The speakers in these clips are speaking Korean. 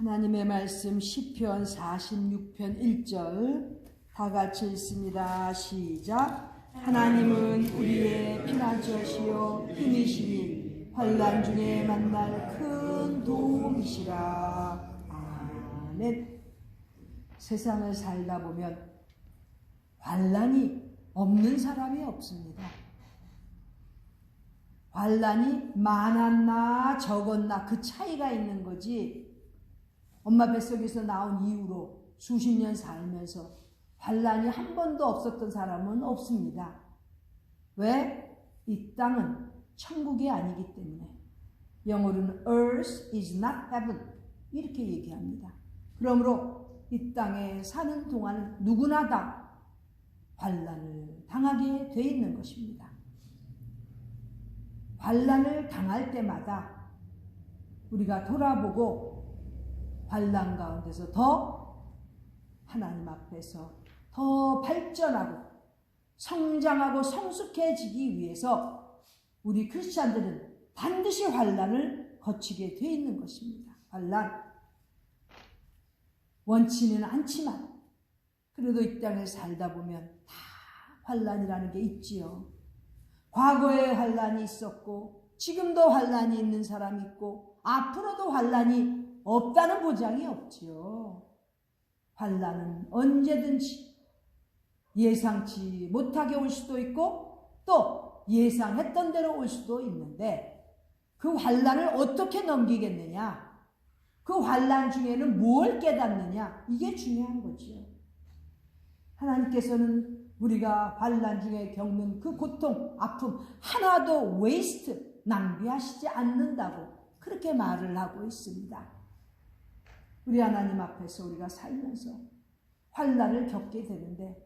하나님의 말씀 시편 46편 1절 다 같이 읽습니다. 시작. 하나님은 우리의 피난처시요 힘이시니 환난 중에 만날 큰 도움이시라. 아멘. 세상을 살다 보면 환난이 없는 사람이 없습니다. 환난이 많았나 적었나 그 차이가 있는 거지, 엄마 뱃속에서 나온 이후로 수십 년 살면서 환난이 한 번도 없었던 사람은 없습니다. 왜? 이 땅은 천국이 아니기 때문에. 영어로는 Earth is not heaven 이렇게 얘기합니다. 그러므로 이 땅에 사는 동안 누구나 다 환난을 당하게 돼 있는 것입니다. 환난을 당할 때마다 우리가 돌아보고 환난 가운데서 더 하나님 앞에서 더 발전하고 성장하고 성숙해지기 위해서 우리 크리스찬들은 반드시 환난을 거치게 돼 있는 것입니다. 환난 원치는 않지만 그래도 이 땅에 살다 보면 다 환난이라는 게 있지요. 과거에 환난이 있었고 지금도 환난이 있는 사람이 있고 앞으로도 환난이 없다는 보장이 없지요. 환난은 언제든지 예상치 못하게 올 수도 있고 또 예상했던 대로 올 수도 있는데 그 환난을 어떻게 넘기겠느냐, 그 환난 중에는 뭘 깨닫느냐, 이게 중요한 거지요. 하나님께서는 우리가 환난 중에 겪는 그 고통, 아픔 하나도 웨이스트, 낭비하시지 않는다고 그렇게 말을 하고 있습니다. 우리 하나님 앞에서 우리가 살면서 환난을 겪게 되는데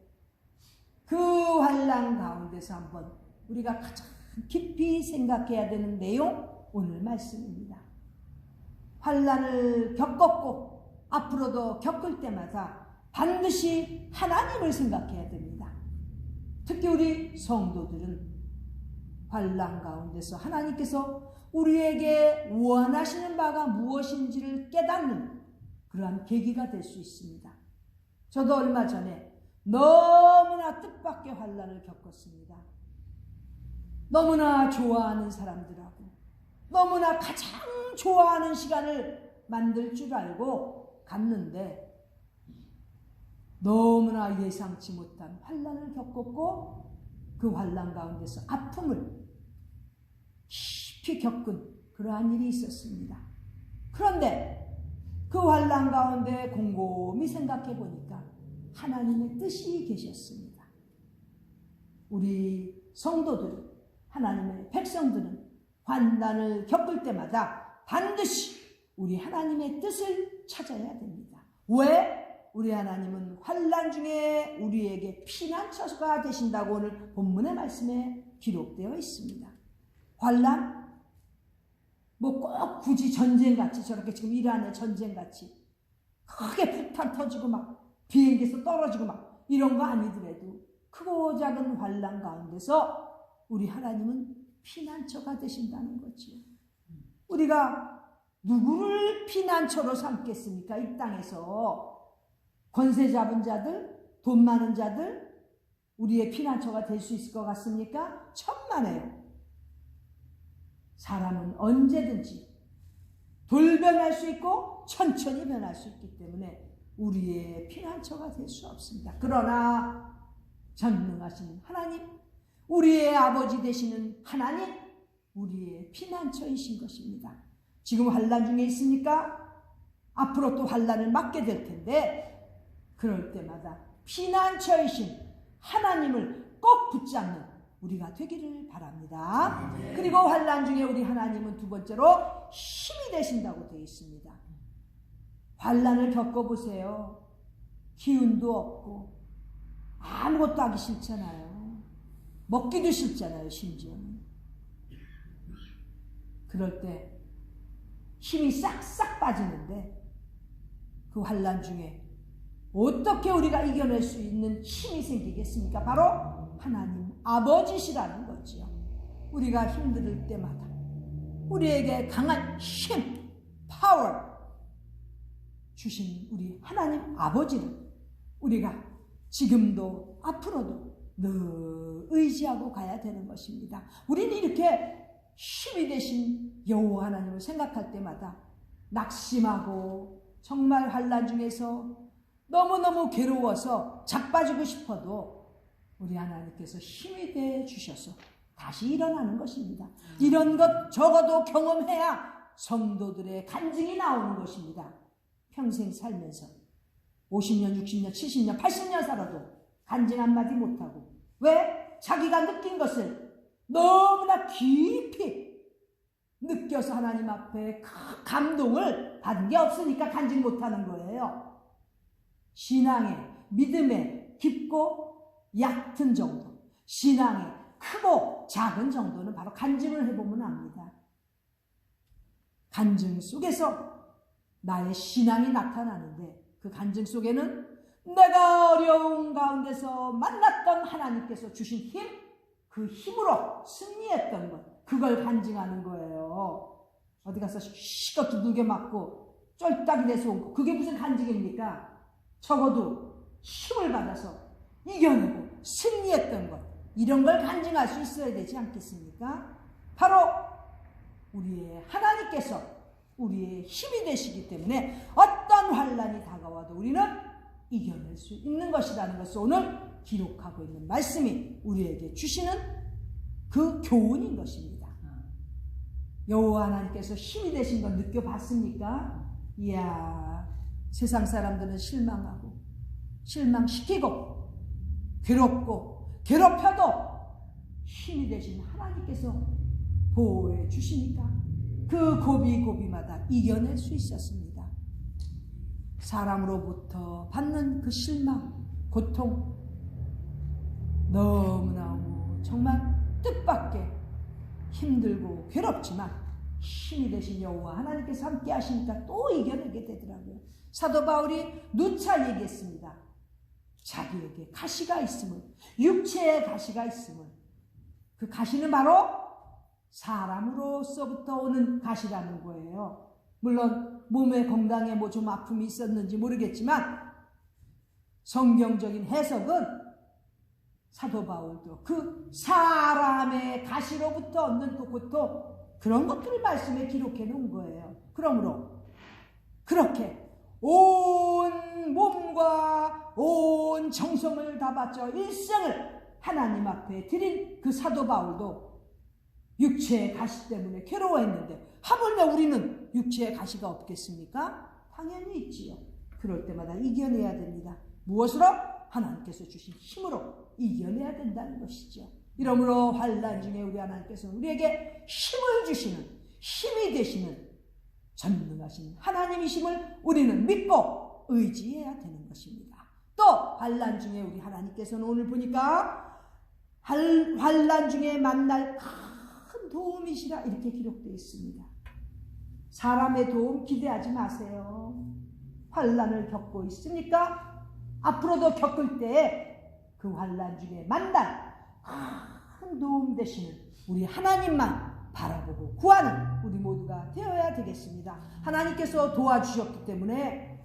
그 환난 가운데서 한번 우리가 가장 깊이 생각해야 되는 내용, 오늘 말씀입니다. 환난을 겪었고 앞으로도 겪을 때마다 반드시 하나님을 생각해야 됩니다. 특히 우리 성도들은 환난 가운데서 하나님께서 우리에게 원하시는 바가 무엇인지를 깨닫는 그러한 계기가 될 수 있습니다. 저도 얼마 전에 너무나 뜻밖의 환난을 겪었습니다. 너무나 좋아하는 사람들하고 너무나 가장 좋아하는 시간을 만들 줄 알고 갔는데 너무나 예상치 못한 환난을 겪었고 그 환난 가운데서 아픔을 깊이 겪은 그러한 일이 있었습니다. 그런데 그 환난 가운데 곰곰이 생각해 보니까 하나님의 뜻이 계셨습니다. 우리 성도들, 하나님의 백성들은 환난을 겪을 때마다 반드시 우리 하나님의 뜻을 찾아야 됩니다. 왜? 우리 하나님은 환난 중에 우리에게 피난처가 되신다고 오늘 본문의 말씀에 기록되어 있습니다. 환난? 뭐 꼭 굳이 전쟁같이 저렇게 지금 이란의 전쟁같이 크게 폭탄 터지고 막 비행기에서 떨어지고 막 이런 거 아니더라도 크고 작은 환난 가운데서 우리 하나님은 피난처가 되신다는 거지요. 우리가 누구를 피난처로 삼겠습니까? 이 땅에서 권세 잡은 자들, 돈 많은 자들 우리의 피난처가 될 수 있을 것 같습니까? 천만에요. 사람은 언제든지 돌변할 수 있고 천천히 변할 수 있기 때문에 우리의 피난처가 될 수 없습니다. 그러나 전능하신 하나님, 우리의 아버지 되시는 하나님, 우리의 피난처이신 것입니다. 지금 환난 중에 있으니까 앞으로 또 환난을 맞게 될 텐데 그럴 때마다 피난처이신 하나님을 꼭 붙잡는 우리가 되기를 바랍니다. 그리고 환난 중에 우리 하나님은 두 번째로 힘이 되신다고 되어 있습니다. 환난을 겪어보세요. 기운도 없고 아무것도 하기 싫잖아요. 먹기도 싫잖아요. 심지어는. 그럴 때 힘이 싹싹 빠지는데 그 환난 중에 어떻게 우리가 이겨낼 수 있는 힘이 생기겠습니까? 바로 하나님 아버지시라는 거지요. 우리가 힘들 때마다 우리에게 강한 힘, 파워, 주신 우리 하나님 아버지는 우리가 지금도 앞으로도 늘 의지하고 가야 되는 것입니다. 우리는 이렇게 힘이 되신 여호와 하나님을 생각할 때마다 낙심하고 정말 환난 중에서 너무너무 괴로워서 자빠지고 싶어도 우리 하나님께서 힘이 돼 주셔서 다시 일어나는 것입니다. 이런 것 적어도 경험해야 성도들의 간증이 나오는 것입니다. 평생 살면서 50년, 60년, 70년, 80년 살아도 간증 한마디 못하고, 왜? 자기가 느낀 것을 너무나 깊이 느껴서 하나님 앞에 그 감동을 받은 게 없으니까 간증 못하는 거예요. 신앙의 믿음의 깊고 얕은 정도, 신앙의 크고 작은 정도는 바로 간증을 해보면 압니다. 간증 속에서 나의 신앙이 나타나는데, 그 간증 속에는 내가 어려운 가운데서 만났던 하나님께서 주신 힘, 그 힘으로 승리했던 것, 그걸 간증하는 거예요. 어디 가서 시껏 두들겨 맞고 쫄딱이 돼서 온 거, 그게 무슨 간증입니까? 적어도 힘을 받아서 이겨내고 승리했던 것, 이런 걸 간증할 수 있어야 되지 않겠습니까? 바로 우리의 하나님께서 우리의 힘이 되시기 때문에 어떤 환난이 다가와도 우리는 이겨낼 수 있는 것이라는 것을 오늘 기록하고 있는 말씀이 우리에게 주시는 그 교훈인 것입니다. 여호와 하나님께서 힘이 되신 건 느껴봤습니까? 이야, 세상 사람들은 실망하고 실망시키고 괴롭고 괴롭혀도 힘이 되신 하나님께서 보호해 주시니까 그 고비고비마다 이겨낼 수 있었습니다. 사람으로부터 받는 그 실망, 고통, 너무너무 정말 뜻밖의 힘들고 괴롭지만 힘이 되신 여호와 하나님께서 함께 하시니까 또 이겨내게 되더라고요. 사도 바울이 누차 얘기했습니다. 자기에게 가시가 있음을, 육체에 가시가 있음을, 그 가시는 바로 사람으로서부터 오는 가시라는 거예요. 물론 몸에 건강에 뭐 좀 아픔이 있었는지 모르겠지만 성경적인 해석은 사도 바울도 그 사람의 가시로부터 얻는 그 고통, 그런 것들을 말씀에 기록해 놓은 거예요. 그러므로 그렇게 온 몸과 온 정성을 다 바쳐 일생을 하나님 앞에 드린 그 사도 바울도 육체의 가시 때문에 괴로워했는데, 하물며 우리는 육체의 가시가 없겠습니까? 당연히 있지요. 그럴 때마다 이겨내야 됩니다. 무엇으로? 하나님께서 주신 힘으로 이겨내야 된다는 것이죠. 이러므로 환난 중에 우리 하나님께서 우리에게 힘을 주시는, 힘이 되시는 전능하신 하나님이심을 우리는 믿고 의지해야 되는 것입니다. 또 환난 중에 우리 하나님께서는 오늘 보니까 환난 중에 만날 큰 도움이시라 이렇게 기록되어 있습니다. 사람의 도움 기대하지 마세요. 환난을 겪고 있으니까 앞으로도 겪을 때에 그 환난 중에 만날 큰 도움 되시는 우리 하나님만 바라보고 구하는 우리 모두가 되어야 되겠습니다. 하나님께서 도와주셨기 때문에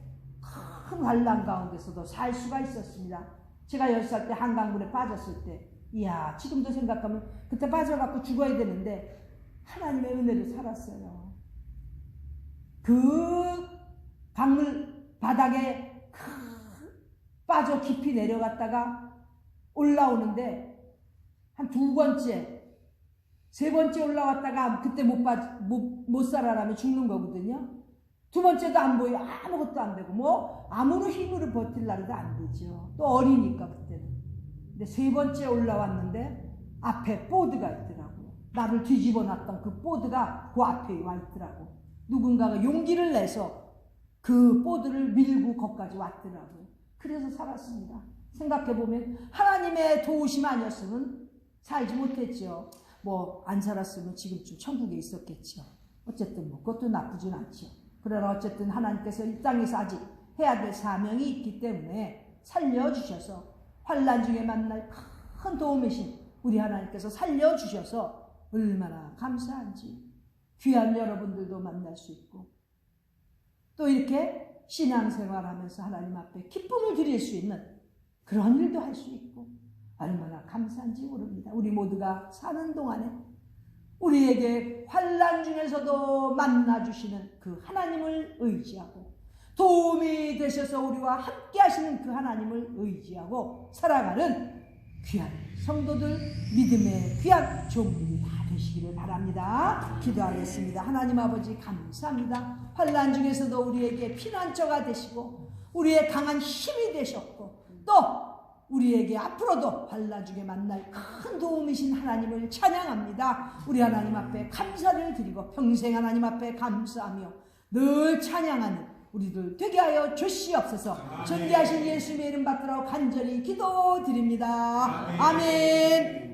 큰 환난 가운데서도 살 수가 있었습니다. 제가 10살 때 한강물에 빠졌을 때, 이야, 지금도 생각하면 그때 빠져갖고 죽어야 되는데 하나님의 은혜로 살았어요. 그 강물 바닥에 빠져 깊이 내려갔다가 올라오는데 한 2번째, 3번째 올라왔다가 그때 못 살아라면 죽는 거거든요. 2번째도 안 보여. 아무것도 안 되고 뭐 아무런 힘으로 버틸라도 안 되죠. 또 어리니까 그때는. 근데 3번째 올라왔는데 앞에 보드가 있더라고요. 나를 뒤집어 놨던 그 보드가 그 앞에 와 있더라고. 누군가가 용기를 내서 그 보드를 밀고 거기까지 왔더라고요. 그래서 살았습니다. 생각해보면 하나님의 도우심 아니었으면 살지 못했죠. 뭐 안 살았으면 지금쯤 천국에 있었겠죠. 어쨌든 뭐 그것도 나쁘진 않죠. 그러나 어쨌든 하나님께서 이 땅에서 아직 해야 될 사명이 있기 때문에 살려주셔서 환난 중에 만날 큰 도움이신 우리 하나님께서 살려주셔서 얼마나 감사한지, 귀한 여러분들도 만날 수 있고 또 이렇게 신앙생활하면서 하나님 앞에 기쁨을 드릴 수 있는 그런 일도 할 수 있고 얼마나 감사한지 모릅니다. 우리 모두가 사는 동안에 우리에게 환난 중에서도 만나주시는 그 하나님을 의지하고 도움이 되셔서 우리와 함께 하시는 그 하나님을 의지하고 살아가는 귀한 성도들, 믿음의 귀한 종들이 다 되시기를 바랍니다. 기도하겠습니다. 하나님 아버지 감사합니다. 환난 중에서도 우리에게 피난처가 되시고 우리의 강한 힘이 되셨고 또 우리에게 앞으로도 환난 중에 만날 큰 도움이신 하나님을 찬양합니다. 우리 하나님 앞에 감사를 드리고 평생 하나님 앞에 감사하며 늘 찬양하는 우리들 되게 하여 주시옵소서. 존귀하신 예수님의 이름 받들어 간절히 기도드립니다. 아멘.